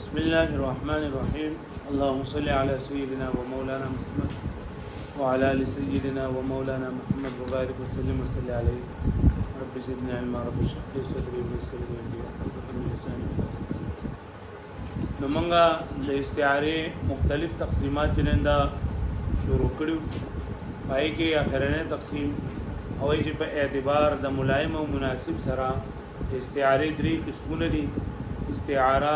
بسم الله الرحمن الرحيم اللهم صل على سيدنا ومولانا محمد وعلى آل سيدنا ومولانا محمد وبارك وسلم وصل عليه رب زدنا علما رب اشرح لي صدري ويسر لي امري واحلل عقدة من لساني يفقهوا نو مونږه د استعارې مختلف تقسیمات جننده شروع کړو پای کې اخرنه تقسیم او چې په اعتبار د ملایم او مناسب سره استعارې درې قسمونه دي استعاره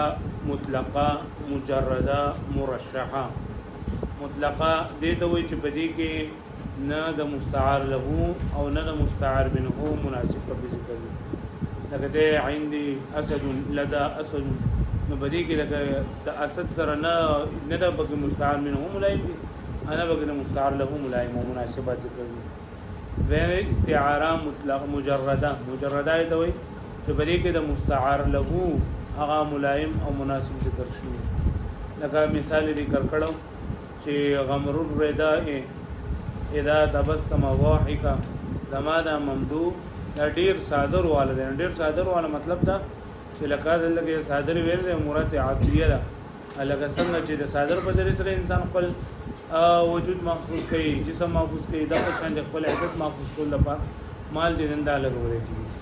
مطلقه مجرده مرشحه مطلقه دې ته وایي چې په دې کې نه د مستعار له او نه د مستعار منه مناسب په ذکر دي لکه ته عندي اسد لدى اسد نو په دې کې لکه د اسد سره نه د بګ مستعار منه ملایم دي انا بګ مستعار له ملایم او مناسبات ذکر دي و استعاره مطلقه مجرده ته وایي چې په دې کې د مستعار له هغه ملایم او مناسب ذکر شوی لکه مثال ذکر کړو چې غمر الرداء اذا تبسم ضاحكا زمانہ ممدو دا ډیر صادر والا دی ډیر صادر والا مطلب دا چې لکه دلته صادر ویل د مراد عادیه ده لکه څنګه چې د صادر په ذریعہ سره انسان خپل وجود محفوظ کوي جسم محفوظ کوي د شان د خپل عزت محفوظ کول لپاره مال دې نندا لګوري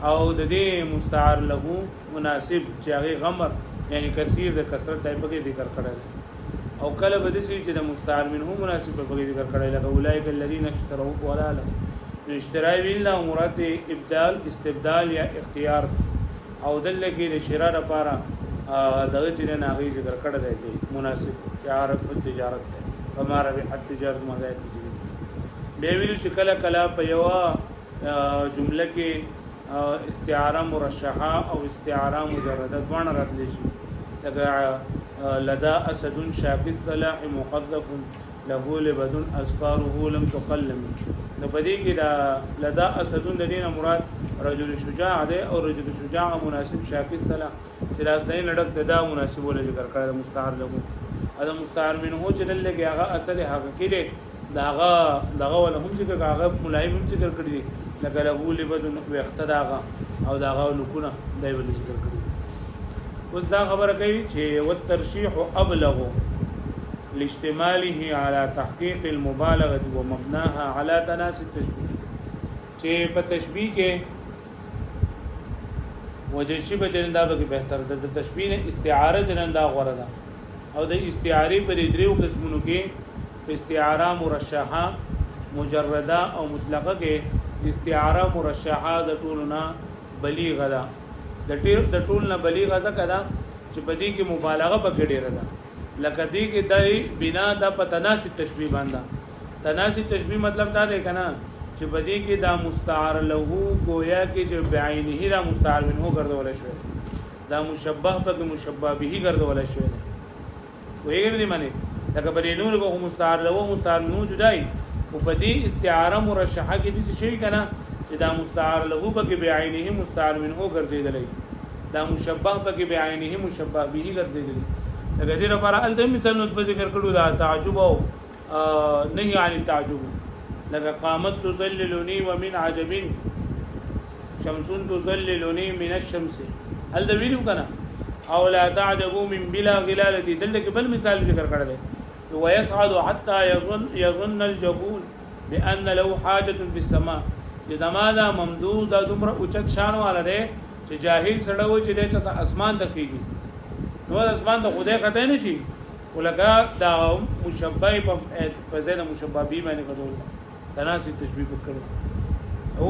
او د دې مستعار له مناسب چې هغه غمر یعنی کثیر د کثرت دای په کې ذکر کړل او کله به دې چې د مستعار منه مناسب په کې ذکر کړل لکه اولئک الذين اشتروا ضلالا اشتراء بالله مراد ابدال استبدال یا اختیار او دلته کې د شراء لپاره دغه چې نه هغه ذکر کړل دی مناسب چارت تجارت ہمارا به تجارت مزایت دي به ویل چې کله په یو جمله کې استعاره مرشحه او استعاره مجرده دوه راتلی شي لکه لدى اسد شاك الصلاح مقذف له لبد اسفاره لم تقلم نو بدی کې دا لدى اسد د دینه مراد رجل شجاع دی او رجل شجاع مناسب شاك الصلاح چې راستنی لړک دا مناسب ول ذکر کړل مستعار له دا مستعار منه چې دلته هغه اصل حقیقي دی داغه ولا هم ذکر هغه ملایم هم ذکر کړی لکه له لبد واختداغه او داغه لکونه دای ول ذکر کړی اوس دا خبره کوي چې والترشيح ابلغ لاشتماله على تحقيق المبالغه ومبناها على تناسي التشبيه چې په تشبيه کې وجه شبه جنندا به بهتر د تشبيه نه استعاره جنندا غوړه ده او د استعاری په دریو قسمونو کې استعاره مرشحه مجرده او مطلقه کې استعاره مرشحه د ټولنا بلیغه ده د ټولنا بلیغه ده کدا چې په دې کې مبالغه پکې ډیره ده لکه دې کې د بنا د پتناسی تشبیه باندې تناسی تشبیه مطلب دا دی کنه چې په دې کې دا مستعار له گویا کې چې بعینه را مستعار منه ګرځول شوی دا مشبہ پکې مشبہ به ګرځول شوی وایي دې معنی لکه بلینور کو مستعار له مستعار منه جدای او په دې استعاره مرشحه کې دې شي کنه چې دا مستعار له پکې بعینه مستعار منه ګرځیدلی دا مشبہ پکې بعینه مشبہ به ګرځیدلی لکه دې لپاره الته مثال نو ذکر کړو دا تعجب او نهي عن التعجب لکه قامت تذللني ومن عجب شمس تذللني من الشمس هل دا ویلو کنه او لا تعجبوا من بلا غلاله دلته بل مثال ذکر کړل ويصعد حتى يظن الجبول بان له حاجه في السماء چې زماده ممدود د عمر اوچت شان والا دی چې جاهل سره و چې د اسمان دکېږي نو اسمان د خدای خدای نشي ولکه دا مشبہ په ځای د مشبہ به باندې کول تناسي تشبيه وکړي او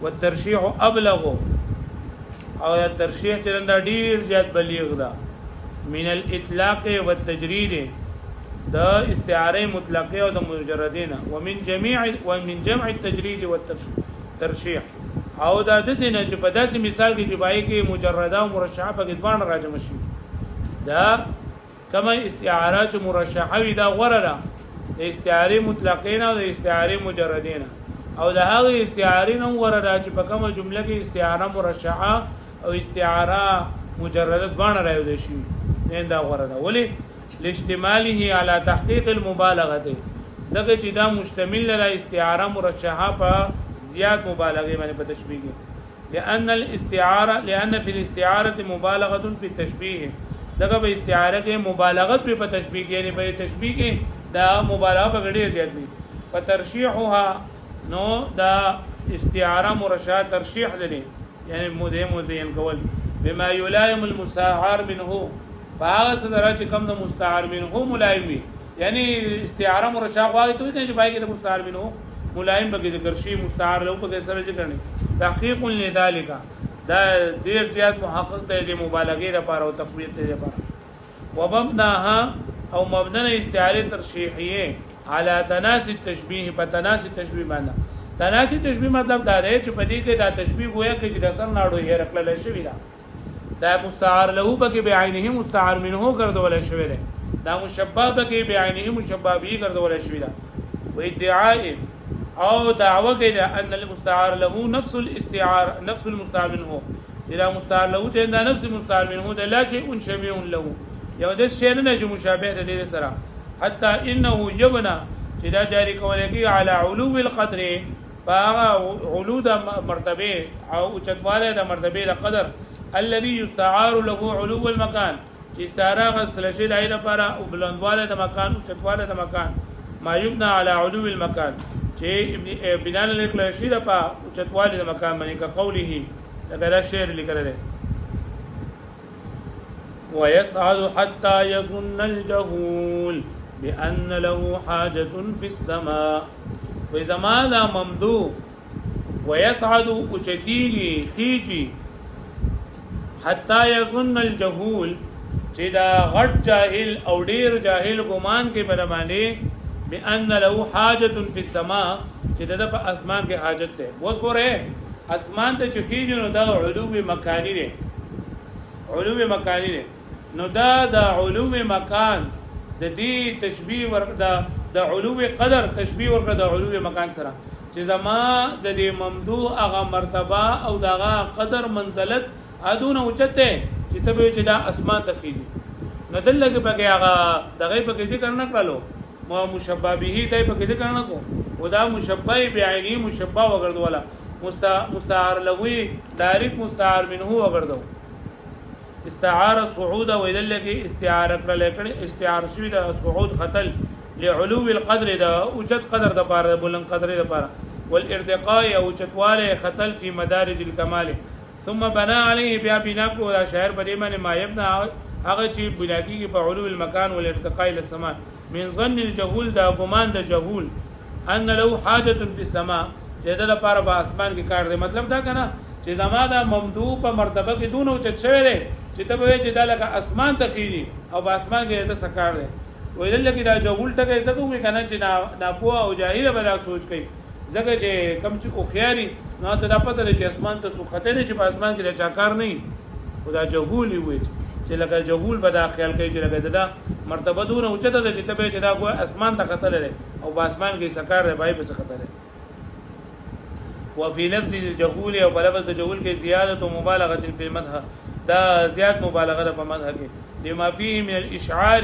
والترشيح ابلغ او الترشيح چرنده ډیر زیات بلیغ ده من الاطلاق والتجرید د استعاره مطلقه او د مجردینه ومن جمع التجرید والترشيح او دا د سینه چې په داسې مثال کې چې بای کې مجرده او مرشحه په کې دوه راځم شي دا کما استعاره چې مرشحه وي دا غوړه ده د استعاره مطلقین او د استعاره مجردین او د هغه استعاره نو غوړه ده چې په کومه جمله کې استعاره مرشحه او استعاره مجرده دوه راځي شي نه دا غوړه ده ولی لاشتماله على تحقيق المبالغه ځکه چې دا مشتمل له استعاره مرشحه په زیات مبالغه باندې په تشبیه لأن في الاستعاره مبالغه في التشبيه ځکه په استعاره کې مبالغه په تشبیه کې، یعنی په تشبیه کې دا مبالغه په ډېر زیات وي. فترشیحها نو دا استعاره مرشح ترشیح لري، یعنی مزین کول بما یلائم المستعار منه، هغه سره چې کوم د مستعار منه ملائم وي، یعنی استعاره مرشح وايي ته چې پای کې د مستعار منه ملائم به ذکر شي، مستعار له په سره ذکر نه. تحقیق لذالک دا ډیر زیات محقق دی د مبالغه لپاره او تقویت لپاره. ومبناها او مبنى استعاره ترشیحیه على تناسي التشبيه، په تناسي تشبيه باندې. تناسي تشبيه مطلب دا دی چې په دې کې دا تشبيه گویا کې چې د سر ناړو یې رکړل شوی دا مستعار له بکې بعینه مستعار منه ګرځول شوی دی، دا مشبہ بکې بعینه مشبہ به ګرځول شوی دا. و ادعاء او دعوه کې ان المستعار له نفس الاستعار نفس المستعار منه، چې دا مستعار له چې دا نفس المستعار منه ده لا شيء شبيه له، یو د شی نه چې مشابه ده سره. حتى انه يبنى چې دا جاری کولای کی علی علو القدر، علو د مرتبه او چتواله د مرتبه د قدر الذي يستعار له علو المكان، چې استعاره غسل شي دای لپاره او بلندواله د مکان او چتواله د مکان. ما يبنى على علو المكان، چې بنا لیکل شي د په چتواله د مکان باندې کا قوله دا شعر لیکل دی. ويصعد حتى يظن الجهول بأن له حاجة في السماء، وزمان ممدو ويصعد اوچتیږي خيجي حتى يظن الجهول، چې دا غټ جاهل او ډیر جاهل ګمان کې پر باندې بأن له حاجة في السماء، چې دا په اسمان کې حاجت ده. اوس ګوره اسمان ته چې خيجي نو دا علو مکانی ده، علو مکانی ده. نو دا د علو مکان د دې تشبیه ورکړه د علو قدر تشبیه ورکړه د علو مکان سره، چې زما د دې ممدوح هغه مرتبه او دغه قدر منزلت ادونه اوچته چې ته چې دا اسمان ته خېږي. نو دلته پکې هغه دغه پکې ذکر نه کړلو، مو مشبہ به دای پکې ذکر نه کو، ودا مشبہ بعینی مشبہ وګرځولا، مستعار لغوی ډایرکټ مستعار منه وګرځو. استعاره صعود او دلته استعاره کړل استعاره شوی د صعود خطل لعلو القدر دا اوچت قدر د پاره بلند قدر د پاره، والارتقاء او چتواله خطل فی مدارج الكمال. ثم بنا عليه بیا بنا کو دا شاعر په دې باندې ما يبنا هغه چې بنا کیږي په علو المکان والارتقاء الى السماء من ظن الجهول، دا ګمان د جهول ان له حاجه فی السماء، چې د لپاره په اسمان کې کار دی. مطلب دا کنه چې زماده ممدوح په مرتبه کې دونو چې شوی دی چې ته به چې دا لکه اسمان ته کیږي او په اسمان کې د سکار دی. ویل لکه دا جهول ټکه څه کوي کنه چې ناپوه او جاهل به دا سوچ کوي، ځکه چې کم چې او خیاري نو ته دا پته لري چې اسمان ته سوخته نه چې په اسمان کې د چا کار نه وي، دا جهول وي چې لکه جهول به دا خیال کوي چې لکه دا مرتبه دونه اوچته ده چې ته به چې دا کوه اسمان ته خطر لري او په اسمان کې سکار دی پای په خطر لري. وفي لفظ الجهول او بلفظ الجهول کې زیادت او مبالغه فی المدح، دا زیات مبالغه په مدح کې لما فيه من الاشعار،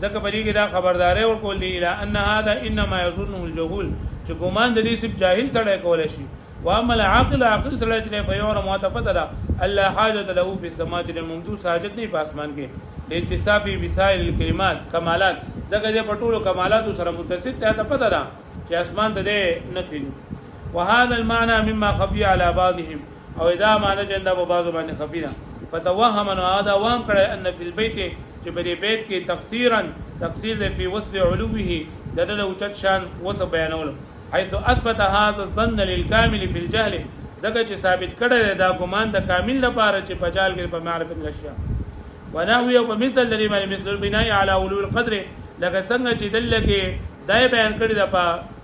ځکه په دې کې دا خبرداري ورکول دي الى ان هذا انما يظنه الجهول، چې ګمان د دې سب جاهل سره کول شي. واما العاقل عاقل سره چې په یو متفضل الله حاجت له فی السماء، چې ممدوح حاجت نه په اسمان کې لاتصاف بسائر الكلمات کمالات، ځکه دې په ټولو کمالات سره متصف ته پته ده چې اسمان ته نه کېږي. وهذا المعنى مما خفي على بعضهم، او اذا معنى جنده په بعضو باندې خفينا فتوهم ان هذا وهم کړه ان في البيت، چې په دې بیت کې تفسیر فی وصف علوه دله اوچت شان وصف بیانول، حيث اثبت هذا الظن للكامل في الجهل، ځکه چې ثابت کړه دا ګمان د کامل لپاره چې په جهل کې په معرفت الاشیاء. ونحو او په مثل لري باندې مثل البناء على علو القدر، لکه څنګه چې دله کې دای بیان کړی دا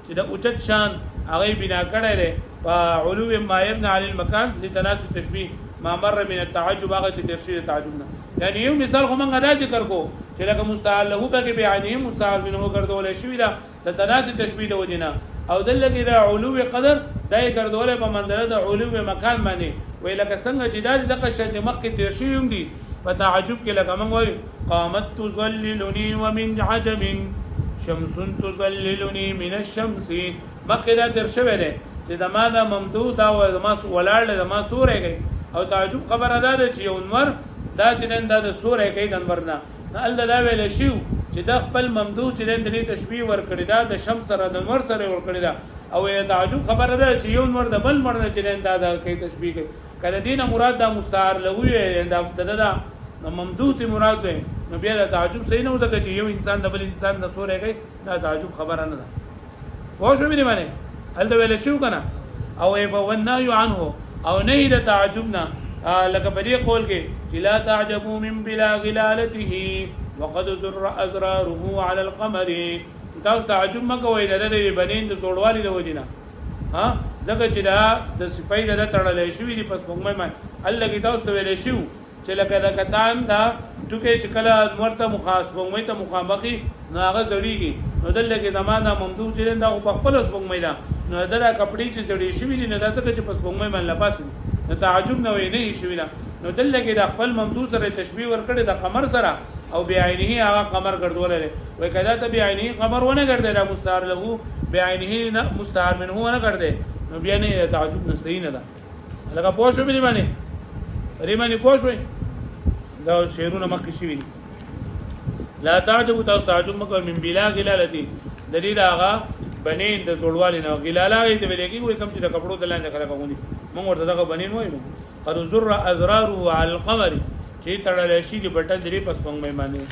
چې د اوچت شان هغه بنا کړی دی په علو ما يبنى على المكان لتناسب تشبيه ما مر من التعجب، هغه چې تفسیر تعجب نه. یعنی یو مثال خو موږ دا ذکر کو چې لکه مستعار له به بیانه مستعار منه ګرځول شوی دا د تناسب تشبيه د وجنه، او دلته دا علو قدر دای ګرځول په منځله د علو مکان باندې وی لکه څنګه چې دا د قشد مخ کې تیر شي هم دي په تعجب کې، لکه موږ وایو قامت تظللني ومن عجب شمس تظللني من الشمس، مخکې دا تیر شوی دی چې زمانه ممدود دا و زما ولاړ زما سورې گئی، او تعجب خبره ده چې یو نور دا چې نن دا د سورې کوي د انور نه الله دا ویل شو چې د خپل ممدوح چې نن د تشبیه ور کړی دا د شمس سره د انور سره ور کړی دا او تعجب خبره ده چې یو نور د بل مړ نه چې نن دا کوي تشبیه کوي کله دینه مراد دا مستعار له وی دا ممدوح ته مراد ده نو بیا د تعجب صحیح نه وځي چې یو انسان د بل انسان د سورې کوي دا تعجب خبره نه ده پوه شو مې باندې هلته ویل شو کنه او په ونهي عنه او نه د تعجبنا لکه په دې قول کې چې لا تعجبوا من بلا غلالته وقد زر ازراره على القمر تاسو تعجب مکوئ د دې بنین د زوړوالي د وجنه ها زګه چې دا د سپۍ د تړلې شوې دي پس موږ الله کې تاسو ته ویلې شو چې لکه د کتان دا ټوکې چې کله مرته مخاصمه ته مخامخي نو هغه زړیږي نو دلته کې زمانہ ممدوح چې دا په خپل سپوږمۍ دا نو دا کپړې چې زړې شوې دي نه دا څنګه چې په سپوږمۍ باندې لپاس نو تعجب نه وي نه شوې دا نو دلته کې د خپل ممدوح سره تشبیه ورکړي د قمر سره او بعینه هغه قمر ګرځول لري وای کدا ته بعینه قمر ونه ګرځي دا مستعار له بعینه نه مستعار منه ونه ګرځي نو بیا نه تعجب نه صحیح نه ده لکه پوه شو به باندې ریمانی پوه شوي دا شعرونه مخکې شوي لا تعجب تعجب مکو من بلا غلالتی د دې هغه بنین د زوړوالي نه غلاله دې ولګي وي کوم چې د کپړو د لاندې خلک غوندي موږ ورته دغه بنین وایو قد زر ازراره على القمر چې تړل شي د بټل درې پس پنګ مې باندې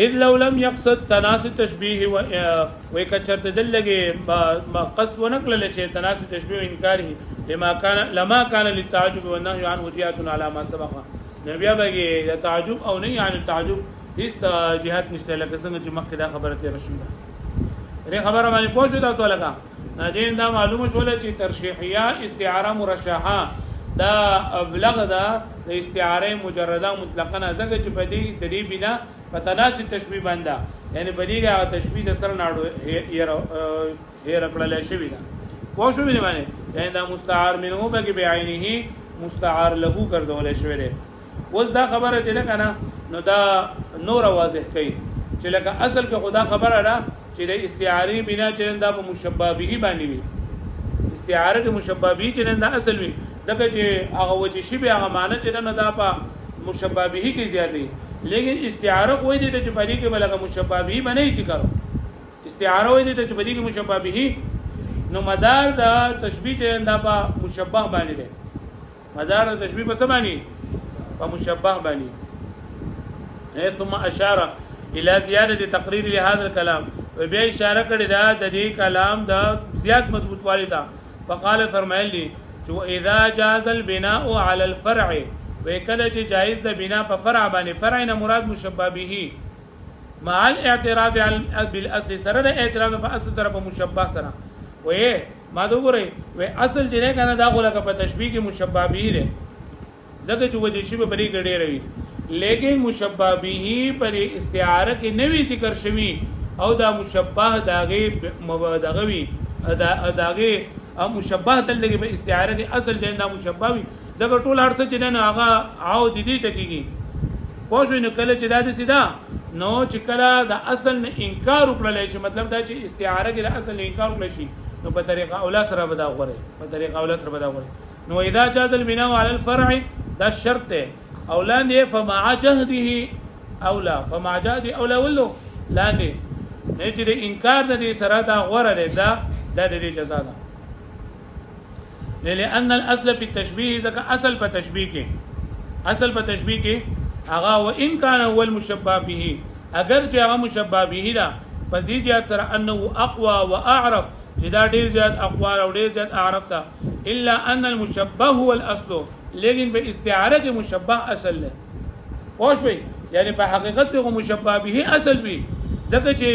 اذ لو لم يقصد تناس تشبيه وکچرت دلګي قصد ونقل چې تناس تشبيه انکاره لما كان للتعجب والنهي عن وجهات على ما سبق نبي بګي د تعجب او نه عن التعجب هیڅ جهات نشته لکه څنګه چې مخکې دا خبره تیر شوه دې خبره باندې پوښتنه تاسو لګا دین دا معلومه شوله چې ترشیحیه استعاره مرشحه دا ابلغ دا د استعاره مجرده مطلقاً ازګه چې په دې د دې بنا په تناسب تشبیه باندې یعنی په دې هغه تشبیه د سر ناړو هي رکړل شي دا پوه شو مې باندې یعنی دا مستعار منه بګي بعینه مستعار له ګرځول شوی دی اوس دا خبره چې نه کنه نو دا نور واضح کړي چې لکه اصل کې خدا خبره را چې د استعاری بنا چې دا په مشبہ به باندې وي استعاره د مشبہ به چې دا اصل وي ځکه چې هغه وجه شی به هغه معنی چې نه دا په مشبہ به کې زیات دي لیکن استعاره کوئی دې چې په دې کې بلګه مشبہ به باندې شي کارو استعاره وي دې چې په دې کې مشبہ به نو مدار دا تشبیه چې دا په مشبہ باندې ده مدار د تشبیه په سمانی په مشبہ باندې ثم اشار الى زیاده تقریر لهذا الكلام وبیا اشاره کړی دا د دې کلام دا زیات مضبوط والی دا فقال فرمایلی چې اذا جاز البناء على الفرع وکله چې جایز د بنا په فرع باندې فرع نه مراد مشبہ به مع الاعتراف بالاصل سره د اعتراف په اصل سره په مشبہ سره وې ما دوغره و اصل چې نه کنه دا غوړه په تشبیه کې مشبہ به ده ځکه چې وجه شی به بری ګډې روي لیکن مشبہ به پر استعاره کې نوې ذکر شوی او دا مشبہ داغه مبادغوي داغه مشبہ تل لګي په استعاره کې اصل جن دا مشبہ وي ځکه ټول هر څه چې نه هغه او د دې تکيږي پوه شو نو کله چې دا د سیدا نو چې کله د اصل نه انکار وکړل شي مطلب دا چې استعاره کې د اصل نه انکار وکړل شي نو په طریقه اولا سره بدا غوري په طریقه اولا سره بدا غوري نو اذا جاز البناء على الفرع دا شرط ده اولاندې فمع جهده اولا فمع جهده اولا ولو لاندې نه چې د انکار د سره دا غوره ده دا د دې جزا ده لأن الاصل في التشبيه ذکر اصل په تشبيه کې هغه وان كان هو المشبه به اگر چې هغه مشبه به ده پس دې جهات سره انه اقوى واعرف چې دا ډیر زیات اقوال او ډیر زیات اعرف تا الا ان المشبه هو الاصل لیکن په استعاره کې مشبه اصل له پوښوي یعنی په حقیقت کې مشبه به اصل وي ځکه چې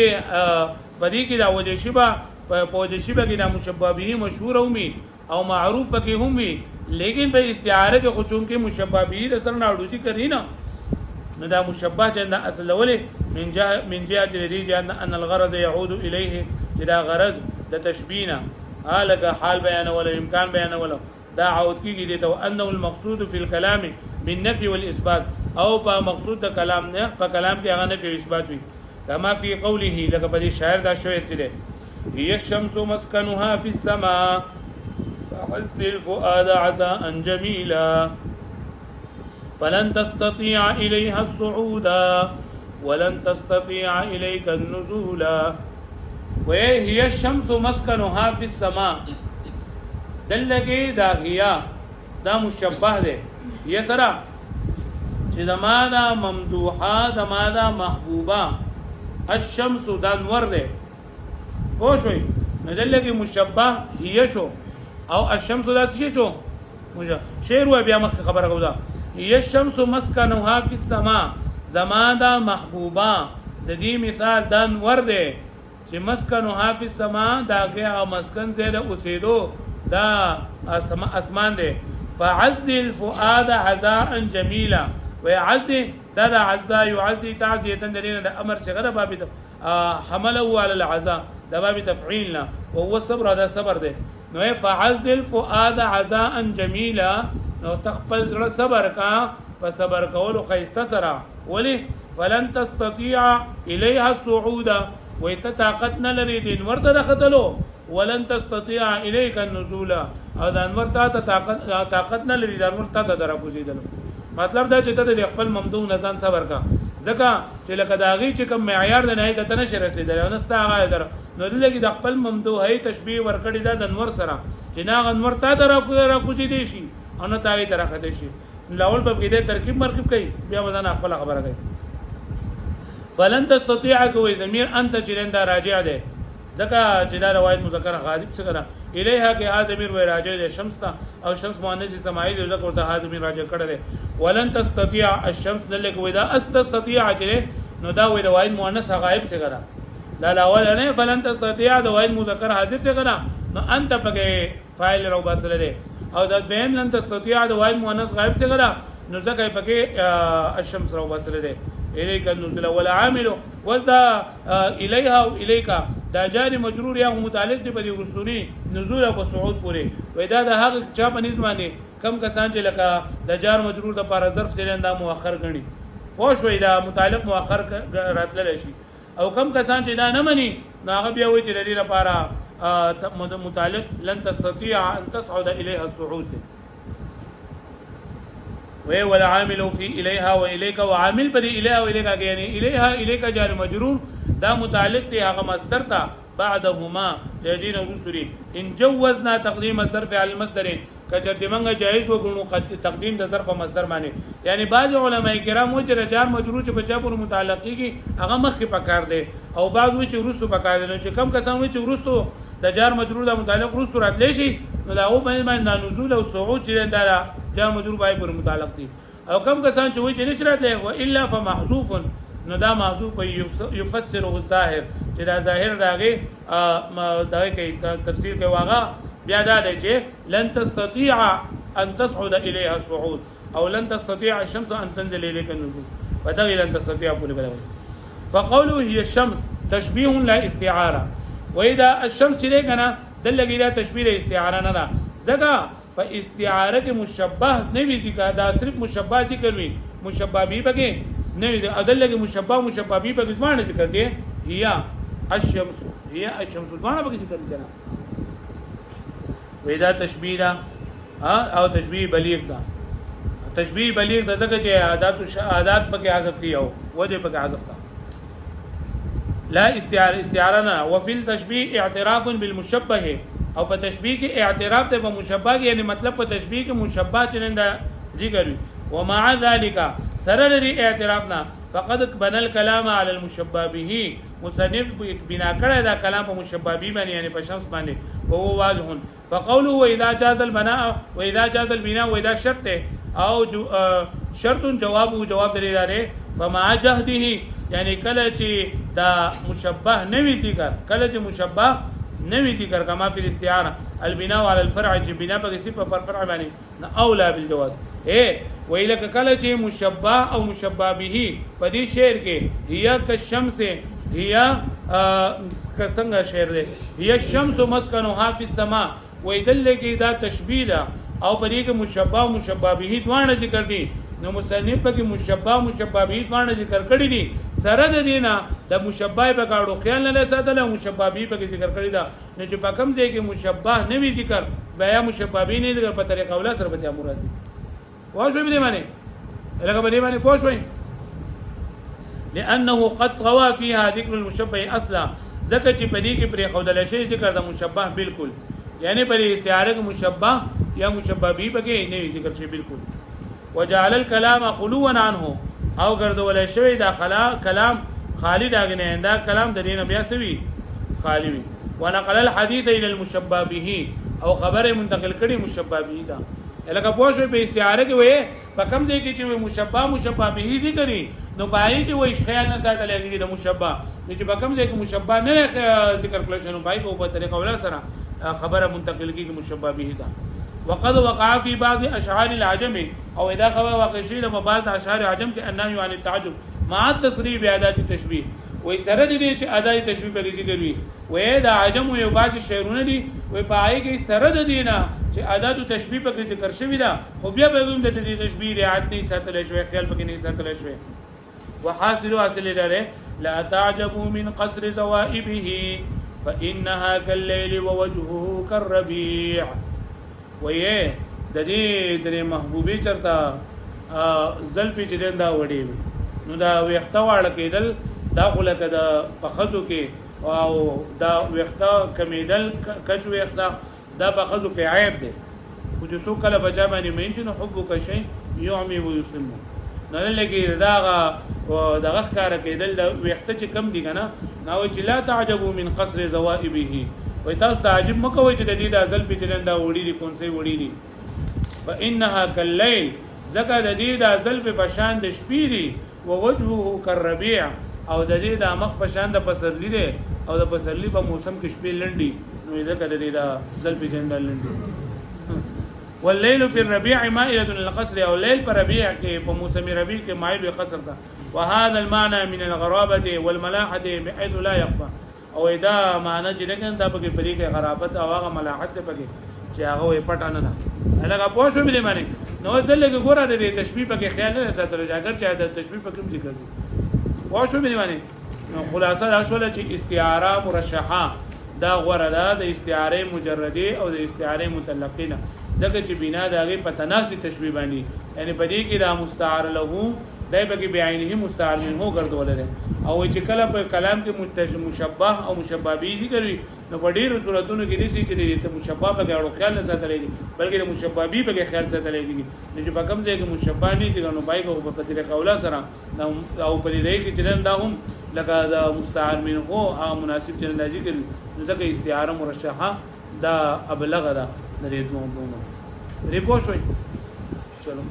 بدی کې دا وجه شبه په وجه شبه کې دا مشبه به مشهور اومي او معروف پکې هم وي لیکن په استعاره کې خو چون کې مشبه به اصل نه اړوځي کوي نه نو دا مشبه جن اصل ولې من جهه الذي ان الغرض يعود اليه جدا غرض د تشبيهنا لك حال بيان ولا امكان بيان ولا دا عود کیږي د تو انه المقصود في الكلام بالنفي والاثبات او په مقصود د کلام نه په کلام کې هغه نفي او اثبات وي کما في قوله لك په دې شاعر دا شعر کړي هي الشمس مسكنها في السماء فحز الفؤاد عزاء جميلا فلن تستطيع إليها الصعود ولن تستطيع إليك النزول وهي الشمس مسكنها في السماء دلګي دا هيا دا مشبه ده هي سره چې زمانا ممدوحه زمانا محبوبه الشمس دا نور ده پوه شوي نو دلګي مشبه هي شو او الشمس دا څه شو شعر و بیا مخ خبره کوم هي الشمس مسكنها في السماء زمانا محبوبه د دې مثال دا نور ده چې مسکنها فی السماء دا هغه مسکن زیاده اوسېدو دا اسمان دی فعز الفؤاد عزاء جميلا ويعز دا عزا يعزي تعزيه دلیل د امر څخه باب حمله على العزاء دا باب تفعيلنا وهو الصبر هذا صبر دی نو فعز الفؤاد عزاء جميلا نو تخپل زړه صبر کا په صبر کولو خیسته سره ولی فلن تستطيع اليها الصعود ويت طاقت نه لري دین ورته دختلو ولن تستطيع اليك النزول او د انور ته طاقت نه لري د انور ته درکوزیدل مطلب دا چې ته د خپل ممدوح نزان صبر کا ځکه چې لکه داغي چې کوم معیار د نه ته نشه رسیدل نو ستا هغه در نو لګي د خپل ممدوح هي تشبيه ورکړی د انور سره چې نا انور ته درکوزیدي شي او نه تاغي درخته شي لاول په دې ترکیب مرکب کوي بیا مزان خپل خبره کوي فلن تستطيع کوي ضمیر انت چرنده راجع ده ځکه چې دا روایت مذکر غالب څه کړه الیها کې ها ضمیر وای راجع ده شمس ته او شمس مؤنث سماعی ده ذکر ته ها ضمیر راجع کړه ده ولن تستطيع الشمس دلته وای دا استطيع چې نو دا وای روایت مؤنث غائب څه کړه دا الاول نه فلن تستطيع د روایت مذکر حاضر څه کړه نو انت پکې فاعل رو باسل ده او دا دویم لن تستطيع د روایت مؤنث غائب څه کړه نو ځکه پکې الشمس رو باسل ده الیک النزول والعامل وذا الیها او الیک دا جاری مجرور یا متعلق دی په ورستونی نزول او صعود پورې وای دا د هغه چا په نسبت باندې کم کسان چې لکه د جار مجرور د لپاره ظرف چلن دا مؤخر غني پوه شوي دا متعلق مؤخر راتلل شي او کم کسان چې دا نه مني نو هغه بیا وایي چې د دې لپاره متعلق لن تستطيع ان تصعد اليها الصعود والعامل في اليها واليك وعامل پر اليها واليك یعنی اليها اليك جار مجرور دا متعلق دی هغه مصدر ته بعدهما جدين رسل ان جوزنا تقديم الظرف على المصدر کچته منګه جایز وګڼو تقدیم د ظرف مصدر باندې یعنی بعض علماء کرام و چې جار مجرور چې بچا پر متعلق کیږي هغه مخ پکار دی او بعض و چې رسو پکار دی چې کم کسان و چې رسو د جار مجرور د متعلق رسو راتلی شي نو دا او باندې نزول او صعود چې دا جار مجرور بای پر متعلق دي او کم کسان چې و چې نشرت له و الا فمحذوف نو دا محذوف يفسره الظاهر چې دا ظاهر داغه دغه کې تفسیر کې واغه بیا دا دی چې لن تستطيع ان تصعد اليها الصعود او لن تستطيع الشمس ان تنزل اليك النزول فدغه لن تستطيع په بل فقوله هي الشمس تشبيه لا استعاره واذا الشمس لګنا دلګی دا تشبيه استعاره نه ده زګه په استعاره کې مشبه نه وی ذکر دا صرف مشبه ذکر وی مشبه به بګي نه وی ادل کې مشبه به بګي ځوان ذکر دی هي الشمس ځوان بګي ذکر کړه وېدا تشبیه دا او تشبیه بلیغ دا تشبیه بلیغ د ځکه چې عادت پکې حذف دي او وجه پکې حذف ده لا استعاره نه وفي التشبيه اعتراف بالمشبه او په تشبيه کې اعتراف ته په مشبه کې یعنی مطلب په تشبيه کې مشبه چنده ذکر ومع ذلك سره لري اعترافنا فقد بنى الكلام على المشبه به مصنف بنا کړه دا کلام په مشبه به باندې یعنی په شمس باندې او واضح فقوله واذا جاز البناء واذا جاز البناء واذا شرط او شرط جواب درې لري فما جهده یعنی کله چې دا مشبه نوی ذکر کله چې مشبه نوی ذکر کما فی الاستعاره البناء على الفرع چې بنا په صفه پر فرع باندې اولا بالجواز ویلک کله چې مشبه او مشبه به په دې شعر کې هي کشمس هي کڅنګه شعر دی هي الشمس مسکنها فی السماء ویدل کې دا تشبیه ده او په دې کې مشبه او مشبه به دوه ذکر دي نو مصنف په کې مشبه به دوه ذکر کړی دي سره د دینه د مشبه په کاړو خیال نه ساتل او مشبه به په کې ذکر کړی دا نه چې په کوم ځای کې مشبه نه وی ذکر بیا مشبه به نه ذکر په طریقه اوله سره به مراد دي واښو به معنی لکه په دې باندې پوه شوئ لانه قد طغى فيها ذكر المشبه اصلا ذکر چې په دې کې پرې خودل شي ذکر د مشبه بالکل یعنی پر استعاره کې مشبه یا مشبه به پکې نه ذکر شي بالکل وجعل الكلام خلوا عنه او ګرځول شوی دا کلام خالی داغنه دا کلام د دین بیا سوي خالی وي ونقل الحديث الى المشبه به او خبره منتقل کړي مشبه به دا لکه پوه شو په استعاره کې وې په کوم ځای کې چې مشبه به دي کوي نو پای کې وې خیال نه ساتل کېږي د مشبه چې په کوم ځای کې مشبه نه ذکر کړل شنو پای کو په طریقه ولا سره خبره منتقل کېږي مشبه به دا وقد وقع في بعض اشعار العجم او اذا خبر واقع شي له بعض اشعار العجم کې انه عن التعجب مع التصريح بادات التشبيه وې سره دې چې اداي تشبيه په ذکر وي وې دا عجم یو باج شعرونه دي وې پای کې سره د دینه چې ادات تشبيه په ذکر شوی دا خو بیا به هم د دې تشبيه رعایت نه ساتل شوی خیال پکې نه ساتل شوی وحاصل لري لا تعجبوا من قصر زوائبه فانها كالليل ووجهه كالربيع وې د دې درې محبوبي چرته زلپی چې دا وړي نو دا ویخته واړه کېدل دا خلک د پخزو کې او دا ویخته کمیدل کچ ویخته دا پخزو کې عیب دی خو چې څوک کله بچا باندې مین شي نو حبک شي يعمي ويسم نه لګي داغه دغه کار کېدل د ویخته چې کم دي کنه نو چې لا تعجبوا من قصر زوائبه وای تاسو تعجب مکوئ چې د دې د ازل په چلندا وړي دي کون سي وړي دي فانها كالليل زکه د دې د ازل په بشان د شپې دي او وجهه كالربيع او د دې د مخ بشان د پسرلی دي او د پسرلی په موسم کې شپې لنډي نو زکه د دې د ازل په چلندا لنډي والليل في الربيع مائلة للقصر او الليل په ربيع کې په موسم ربيع کې مائل قصر ده وهذا المعنى من الغرابه والملاحه بحيث لا يخفى او دا معنی چې دغه د پکې پرې کې غرابت او هغه ملاحت پکې چې هغه یې پټ نه لکه پوه شو مې باندې نو ځلې ګوره د تشبیه پکې خیال نه ساتل اگر چې د تشبیه پکې ذکر دي پوه شو مې باندې نو خلاصه دا شول چې استعاره مرشحه دا غوړه ده د استعاره مجرده او د استعاره مطلقه ځکه چې بنا د هغه په تناسي تشبیه باندې یعنی په دې کې دا مستعار له دای بګي بعینه مستعار منه ګرځول لري او چې کله په کلام کې مشبه او مشبه به دي کوي نو په ډیرو صورتونو کې دي چې د مشبه په اړه خیال نه ساتلې بلکې د مشبه به په خیال ساتلې دي چې په کوم ځای کې مشبه نه دي نو بای کو په طریقه اوله سره او په دې کې چې دا هم لکه دا مستعار منه او مناسب چې نه ذکر نو ځکه استعاره مرشحه دا ابلغ ده د دې دوه ریپورت شوي چلو